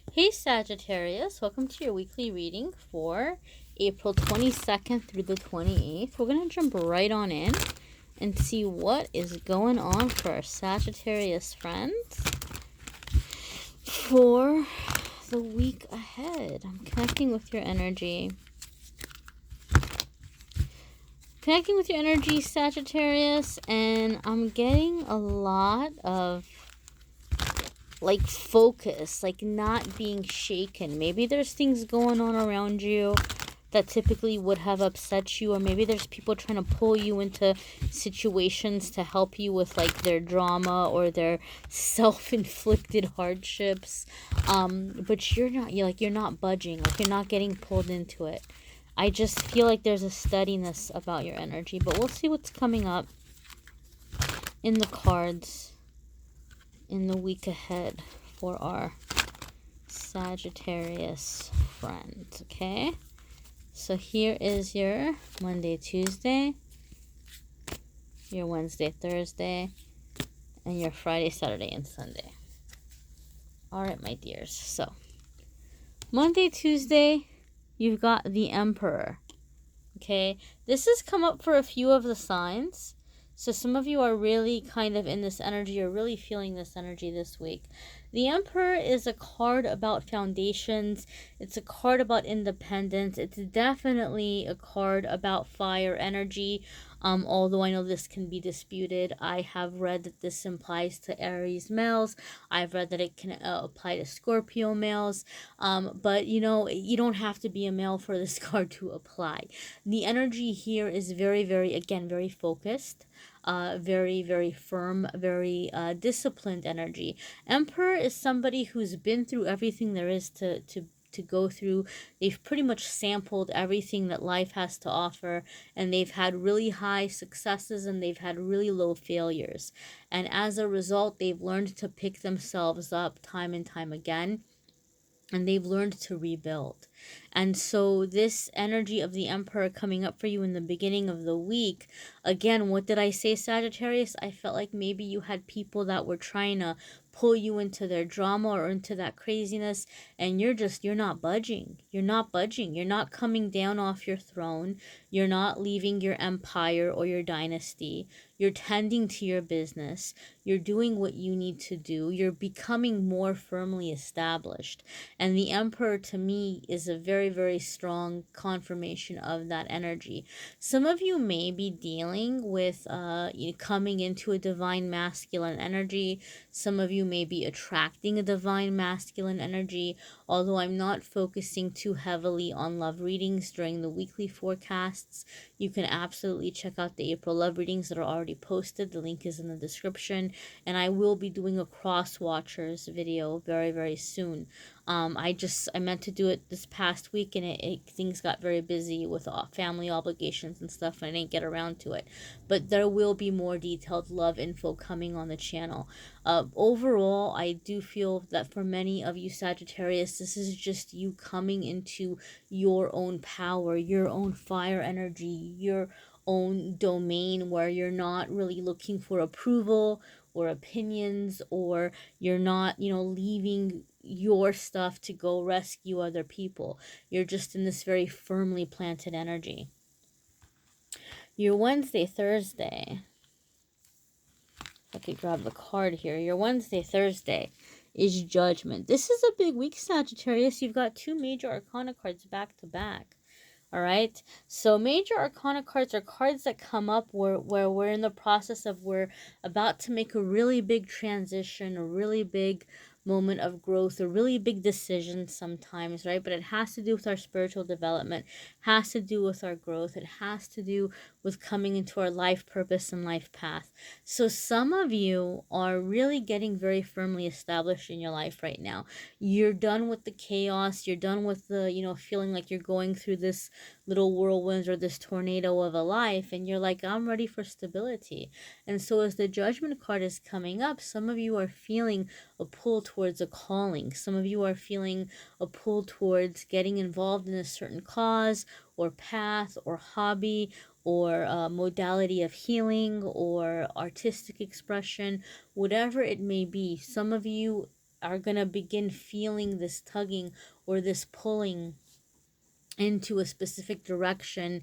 Hey Sagittarius, welcome to your weekly reading for April 22nd through the 28th. We're going to jump right on in and see what is going on for our Sagittarius friends for the week ahead. I'm connecting with your energy. Connecting with your energy, Sagittarius, and I'm getting a lot of like focus, like not being shaken. Maybe there's things going on around you that typically would have upset you, or maybe there's people trying to pull you into situations to help you with like their drama or their self-inflicted hardships, but you're not budging, like you're not getting pulled into it. I just feel like there's a steadiness about your energy, but we'll see what's coming up in the cards in the week ahead for our Sagittarius friends, okay? So here is your Monday, Tuesday, your Wednesday, Thursday, and your Friday, Saturday, and Sunday. All right, my dears. So Monday, Tuesday, you've got the Emperor, okay? This has come up for a few of the signs. So some of you are really kind of in this energy, or really feeling this energy this week. The Emperor is a card about foundations. It's a card about independence. It's definitely a card about fire energy. Although I know this can be disputed. I have read that this implies to Aries males. I've read that it can apply to Scorpio males. But you know, you don't have to be a male for this card to apply. The energy here is very, very, again, very focused. Very, very firm, very disciplined energy. Emperor is somebody who's been through everything there is to go through. They've pretty much sampled everything that life has to offer, and they've had really high successes and they've had really low failures. And as a result, they've learned to pick themselves up time and time again, and they've learned to rebuild. And so this energy of the Emperor coming up for you in the beginning of the week, again, what did I say, Sagittarius? I felt like maybe you had people that were trying to pull you into their drama or into that craziness, and you're not budging. You're not budging. You're not coming down off your throne. You're not leaving your empire or your dynasty. You're tending to your business. You're doing what you need to do. You're becoming more firmly established. And the Emperor, to me, is a very, very strong confirmation of that energy. Some of you may be dealing with coming into a divine masculine energy. Some of you may be attracting a divine masculine energy, although I'm not focusing too heavily on love readings during the weekly forecasts. You can absolutely check out the April love readings that are already posted. The link is in the description, and I will be doing a cross watchers video very, very soon. I meant to do it this past week, and things got very busy with family obligations and stuff, and I didn't get around to it. But there will be more detailed love info coming on the channel. Overall, I do feel that for many of you Sagittarius, this is just you coming into your own power, your own fire energy, your own domain, where you're not really looking for approval or opinions, or you're not, leaving your stuff to go rescue other people. You're just in this very firmly planted energy. Your Wednesday, Thursday, if I could grab the card here. Your Wednesday, Thursday is Judgment. This is a big week, Sagittarius. You've got two major arcana cards back to back. All right, so major arcana cards are cards that come up where we're in the process of, we're about to make a really big transition, a really big moment of growth, a really big decision sometimes, right? But it has to do with our spiritual development, has to do with our growth, it has to do with coming into our life purpose and life path. So some of you are really getting very firmly established in your life right now. You're done with the chaos, you're done with the, feeling like you're going through this little whirlwinds or this tornado of a life, and you're like, I'm ready for stability. And so as the Judgment card is coming up, some of you are feeling a pull towards a calling. Some of you are feeling a pull towards getting involved in a certain cause or path or hobby or modality of healing or artistic expression, whatever it may be. Some of you are going to begin feeling this tugging or this pulling into a specific direction,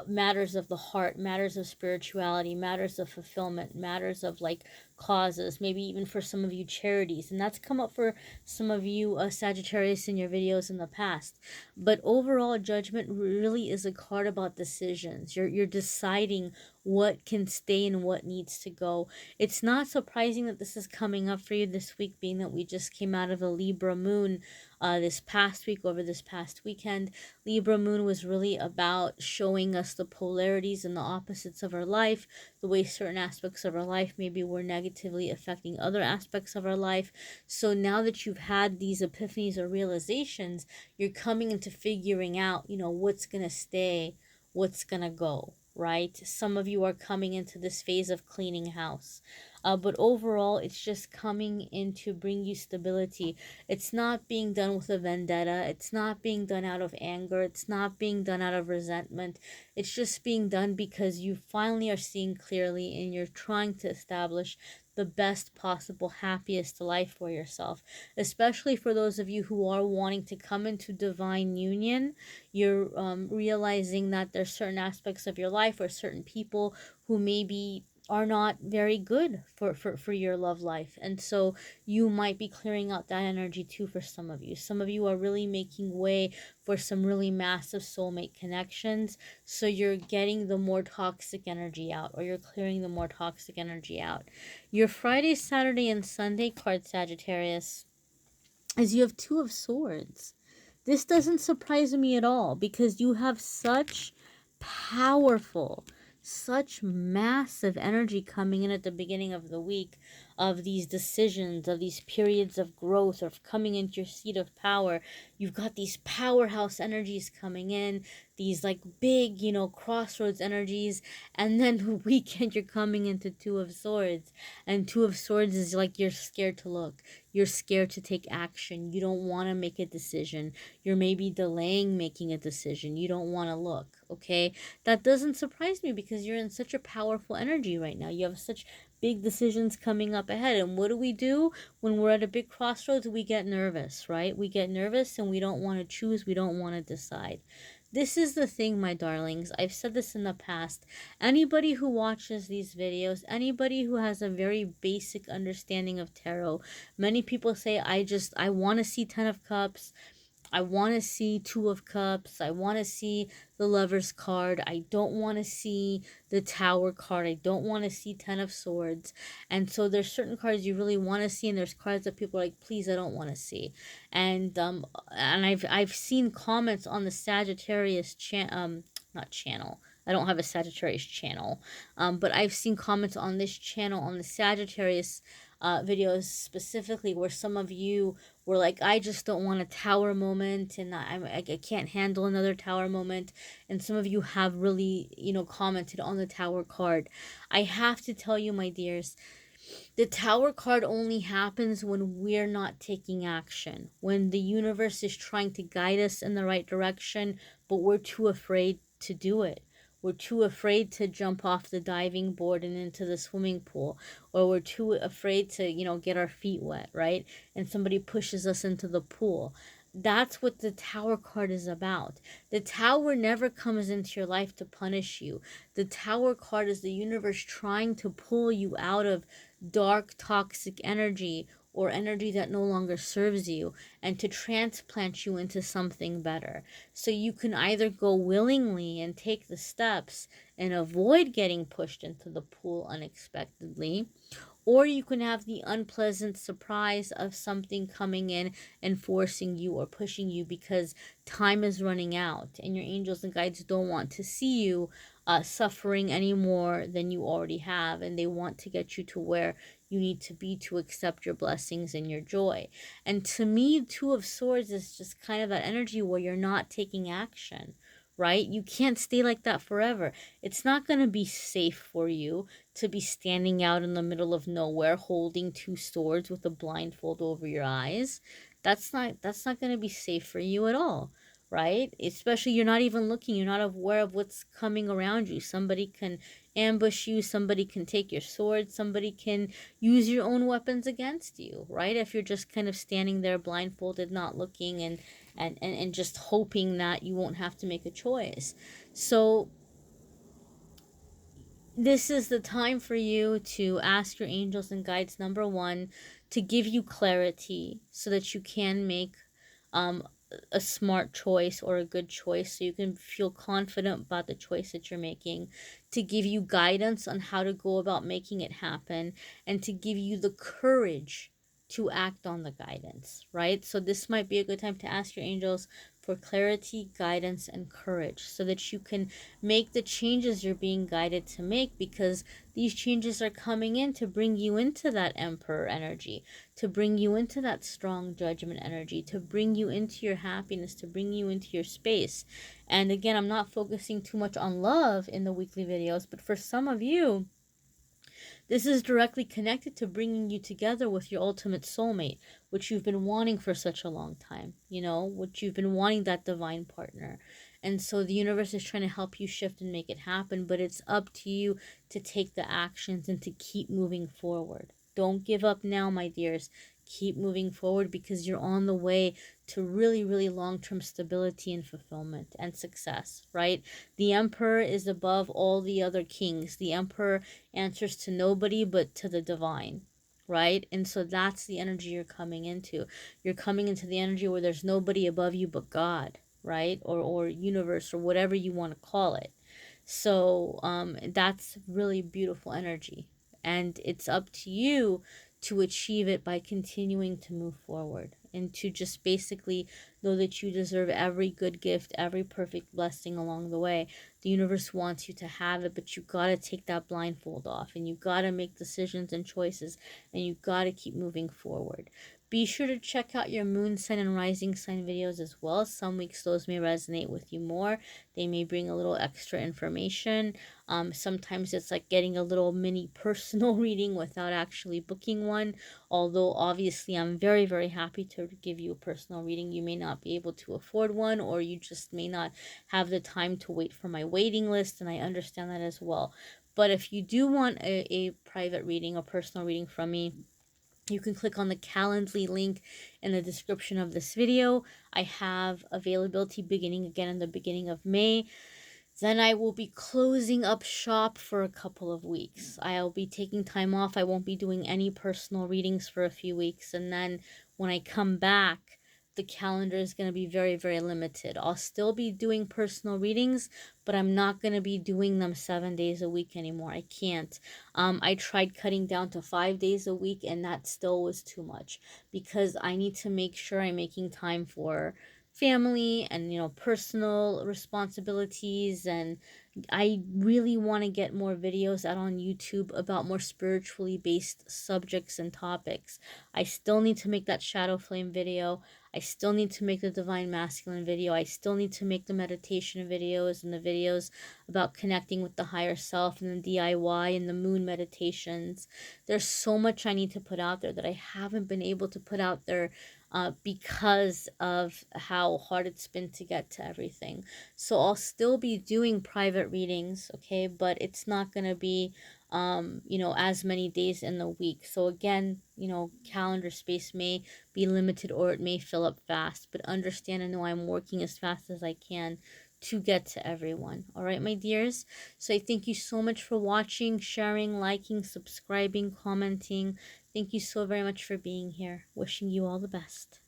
matters of the heart, matters of spirituality, matters of fulfillment, matters of like causes, maybe even for some of you charities. And that's come up for some of you Sagittarius in your videos in the past. But overall, judgment really is a card about decisions. You're deciding what can stay and what needs to go. It's not surprising that this is coming up for you this week, being that we just came out of a Libra moon this past week, over this past weekend. Libra moon was really about showing us the polarities and the opposites of our life, the way certain aspects of our life maybe were negatively affecting other aspects of our life. So now that you've had these epiphanies or realizations, you're coming into figuring out, what's going to stay, what's going to go, right? Some of you are coming into this phase of cleaning house. But overall, it's just coming in to bring you stability. It's not being done with a vendetta. It's not being done out of anger. It's not being done out of resentment. It's just being done because you finally are seeing clearly and you're trying to establish the best possible, happiest life for yourself. Especially for those of you who are wanting to come into divine union, you're realizing that there's certain aspects of your life or certain people who maybe are not very good for your love life. And so you might be clearing out that energy too for some of you. Some of you are really making way for some really massive soulmate connections. So you're getting the more toxic energy out, or you're clearing the more toxic energy out. Your Friday, Saturday, and Sunday card, Sagittarius, is you have Two of Swords. This doesn't surprise me at all because you have such powerful, such massive energy coming in at the beginning of the week, of these decisions, of these periods of growth, of coming into your seat of power. You've got these powerhouse energies coming in, these like big, crossroads energies. And then the weekend you're coming into Two of Swords. And Two of Swords is like you're scared to look. You're scared to take action. You don't want to make a decision. You're maybe delaying making a decision. You don't want to look, okay? That doesn't surprise me because you're in such a powerful energy right now. You have such big decisions coming up ahead. And what do? When we're at a big crossroads, we get nervous, right? We get nervous and we don't want to choose. We don't want to decide. This is the thing, my darlings. I've said this in the past. Anybody who watches these videos, anybody who has a very basic understanding of tarot, many people say, I want to see 10 of Cups. I want to see Two of Cups. I want to see the Lover's card. I don't want to see the Tower card. I don't want to see 10 of Swords. And so there's certain cards you really want to see, and there's cards that people are like, please, I don't want to see. And I've seen comments on the Sagittarius not channel. I don't have a Sagittarius channel. But I've seen comments on this channel on the Sagittarius videos specifically, where some of you were like, I just don't want a tower moment, and I can't handle another tower moment. And some of you have really, commented on the Tower card. I have to tell you, my dears, the Tower card only happens when we're not taking action, when the universe is trying to guide us in the right direction, but we're too afraid to do it. We're too afraid to jump off the diving board and into the swimming pool, or we're too afraid to, get our feet wet, right? And somebody pushes us into the pool. That's what the Tower card is about. The Tower never comes into your life to punish you. The Tower card is the universe trying to pull you out of dark, toxic energy, or energy that no longer serves you, and to transplant you into something better. So you can either go willingly and take the steps and avoid getting pushed into the pool unexpectedly, or you can have the unpleasant surprise of something coming in and forcing you or pushing you because time is running out and your angels and guides don't want to see you suffering any more than you already have, and they want to get you to where you need to be to accept your blessings and your joy. And to me, Two of Swords is just kind of that energy where you're not taking action, right? You can't stay like that forever. It's not going to be safe for you to be standing out in the middle of nowhere holding two swords with a blindfold over your eyes. That's not going to be safe for you at all, right? Especially you're not even looking, you're not aware of what's coming around you. Somebody can ambush you, somebody can take your sword, somebody can use your own weapons against you, right? If you're just kind of standing there blindfolded, not looking, and just hoping that you won't have to make a choice. So this is the time for you to ask your angels and guides, number one, to give you clarity so that you can make um, a smart choice or a good choice, so you can feel confident about the choice that you're making, to give you guidance on how to go about making it happen, and to give you the courage to act on the guidance, right? So this might be a good time to ask your angels for clarity, guidance, and courage so that you can make the changes you're being guided to make, because these changes are coming in to bring you into that emperor energy, to bring you into that strong judgment energy, to bring you into your happiness, to bring you into your space. And again, I'm not focusing too much on love in the weekly videos, but for some of you, this is directly connected to bringing you together with your ultimate soulmate, which you've been wanting for such a long time, you know, which you've been wanting, that divine partner. And so the universe is trying to help you shift and make it happen, but it's up to you to take the actions and to keep moving forward. Don't give up now, my dears. Keep moving forward, because you're on the way to really, really long-term stability and fulfillment and success, right? The emperor is above all the other kings. The emperor answers to nobody but to the divine, right? And so that's the energy you're coming into. You're coming into the energy where there's nobody above you but God, right? Or universe, or whatever you want to call it. So that's really beautiful energy, and it's up to you to achieve it by continuing to move forward, and to just basically know that you deserve every good gift, every perfect blessing along the way. The universe wants you to have it, but you gotta take that blindfold off, and you gotta make decisions and choices, and you gotta keep moving forward. Be sure to check out your moon sign and rising sign videos as well. Some weeks those may resonate with you more. They may bring a little extra information. Sometimes it's like getting a little mini personal reading without actually booking one. Although obviously I'm very, very happy to give you a personal reading. You may not be able to afford one, or you just may not have the time to wait for my waiting list, and I understand that as well. But if you do want a private reading, a personal reading from me, you can click on the Calendly link in the description of this video. I have availability beginning again in the beginning of May. Then I will be closing up shop for a couple of weeks. I'll be taking time off. I won't be doing any personal readings for a few weeks. And then when I come back, the calendar is going to be very, very limited. I'll still be doing personal readings, but I'm not going to be doing them 7 days a week anymore. I can't. I tried cutting down to 5 days a week, and that still was too much, because I need to make sure I'm making time for family and, you know, personal responsibilities. And I really want to get more videos out on YouTube about more spiritually based subjects and topics. I still need to make that shadow flame video. I still need to make the divine masculine video. I still need to make the meditation videos and the videos about connecting with the higher self, and the DIY and the moon meditations. There's so much I need to put out there that I haven't been able to put out there because of how hard it's been to get to everything. So I'll still be doing private readings, okay, but it's not going to be you know, as many days in the week. So again, you know, calendar space may be limited, or it may fill up fast, but understand and know I'm working as fast as I can to get to everyone. All right, my dears. So I thank you so much for watching, sharing, liking, subscribing, commenting. Thank you so very much for being here. Wishing you all the best.